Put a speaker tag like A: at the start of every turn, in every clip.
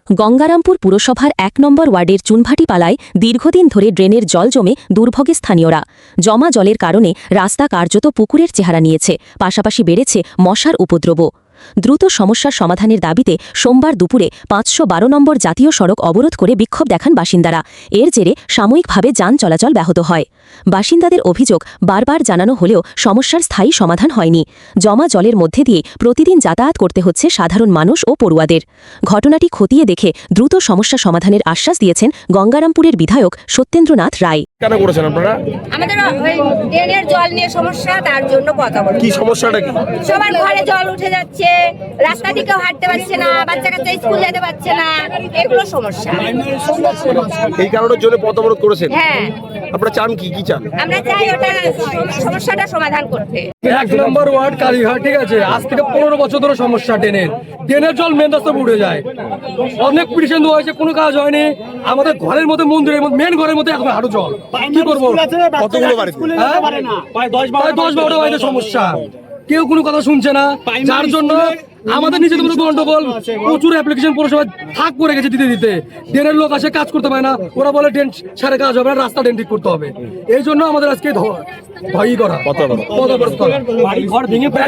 A: গঙ্গারামপুর পুরসভার ১ নম্বর ওয়ার্ডের চুনভাটিপালায় দীর্ঘদিন ধরে ড্রেনের জল জমে দুর্ভোগে স্থানীয়রা। জমা জলের কারণে রাস্তা কার্যত পুকুরের চেহারা নিয়েছে, পাশাপাশি বেড়েছে মশার উপদ্রবও। দ্রুত সমস্যার সমাধানের দাবিতে সোমবার দুপুরে ৫১২ নম্বর জাতীয় সড়ক অবরোধ করে বিক্ষোভ দেখান বাসিন্দারা। এর জেরে সাময়িকভাবে যান চলাচল ব্যাহত হয়। বাসিন্দাদের অভিযোগ, বারবার জানানো হলেও সমস্যার স্থায়ী সমাধান হয়নি। জমা জলের মধ্যে দিয়ে প্রতিদিন যাতায়াত করতে হচ্ছে সাধারণ মানুষ ও পড়ুয়াদের। ঘটনাটি খতিয়ে দেখে দ্রুত সমস্যা সমাধানের আশ্বাস দিয়েছেন গঙ্গারামপুরের বিধায়ক সত্যেন্দ্রনাথ রায়।
B: কেন করেছেন আপনারা?
C: আমাদের ওই ড্রেনের জল নিয়ে সমস্যা, তার জন্য কথা বলি।
B: কি সমস্যাটা কি?
C: সবার ঘরে জল উঠে যাচ্ছে, রাস্তা দিকেও হাঁটতে পারছে না, বাচ্চা কাচ্চা স্কুল যেতে পারছে না, এগুলো সমস্যা।
B: এই কারণের জন্য পথ অবরোধ করেছেন?
C: হ্যাঁ,
B: আপনারা চান কি চান?
C: আমরা চাই ওটা সমস্যাটা সমাধান করতে।
D: ১ নম্বর ওয়ার্ড কালীঘাট, ঠিক আছে, আজ থেকে ১৫ বছর ধরে সমস্যা। ড্রেনের জল মেন রাস্তা উঠে যায়। অনেক পিটিশন দেওয়া হয়েছে, কোনো কাজ হয়নি। আমাদের ঘরের মধ্যে, মন্দিরের মধ্যে, মেন ঘরের মধ্যে এখন হাঁটু জল। কি করবো?
B: কতগুলো বাড়ি?
D: প্রায় ১০-১২টা বাড়িতে সমস্যা। কেউ কোনো কথা শুনছে না, যার জন্য আমাদের নিজেদের মধ্যে গন্ডগোল। প্রচুর অ্যাপ্লিকেশন পৌরসভায় থাক পড়ে গেছে দিতে। ড্রেনের লোক আসে, কাজ করতে পারে না। ওরা বলে ড্রেন সারে কাজ হবে না, রাস্তা ড্রেন ঠিক করতে হবে। এই জন্য আমাদের আজকে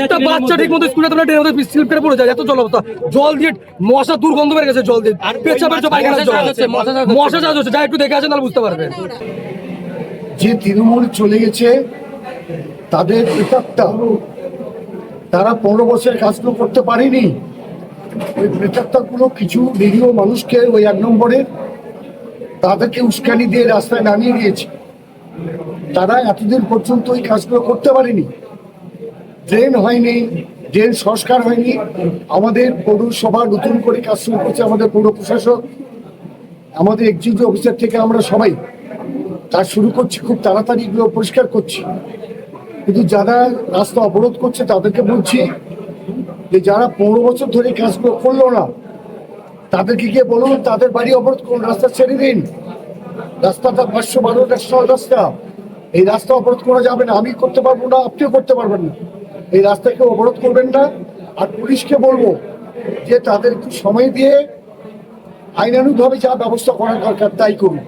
D: একটা বাচ্চা ঠিক মতো স্কুলে ড্রেনের মধ্যে স্লিপ করে পড়ে যায়। এত জল অবস্থা, জল দিয়ে মশা দুর্গন্ধ বেড়ে গেছে। জল দিয়ে মশা চাষ হচ্ছে। যা একটু দেখে আসেন তাহলে বুঝতে পারবেন।
E: যে তৃণমূল চলে গেছে তাদের প্রেতাত্মা, তারা ১৫ বছরের কাজগুলো করতে পারেনি। ওই প্রেতাত্মাগুলো কিছু নিরীহ মানুষকে ওই ১ নম্বরে তাদেরকে উস্কানি দিয়ে রাস্তায় নামিয়ে দিয়েছে। তারা এতদিন পর্যন্ত ওই কাজগুলো করতে পারেনি। ড্রেন হয়নি, ড্রেন সংস্কার হয়নি। আমাদের পৌরসভা নতুন করে কাজ শুরু করছে, আমাদের পৌর প্রশাসক, আমাদের এক্সিকিউটিভ অফিসার থেকে আমরা সবাই কাজ শুরু করছি, খুব তাড়াতাড়ি এগুলো পরিষ্কার করছি। কিন্তু যারা রাস্তা অবরোধ করছে তাদেরকে বলছি যে যারা ১৫ বছর ধরে কাজগুলো করলো না, তাদেরকে গিয়ে বলুন তাদের বাড়ি অবরোধ করুন, রাস্তা ছেড়ে দিন। রাস্তাটা ৫১২ ন্যাশনাল রাস্তা, এই রাস্তা অবরোধ করা যাবে না। আমি করতে পারবো না, আপনিও করতে পারবেন না। এই রাস্তাকে অবরোধ করবেন না। আর পুলিশকে বলবো যে তাদের একটু সময় দিয়ে আইনানুগভাবে যা ব্যবস্থা করার দরকার তাই করুন।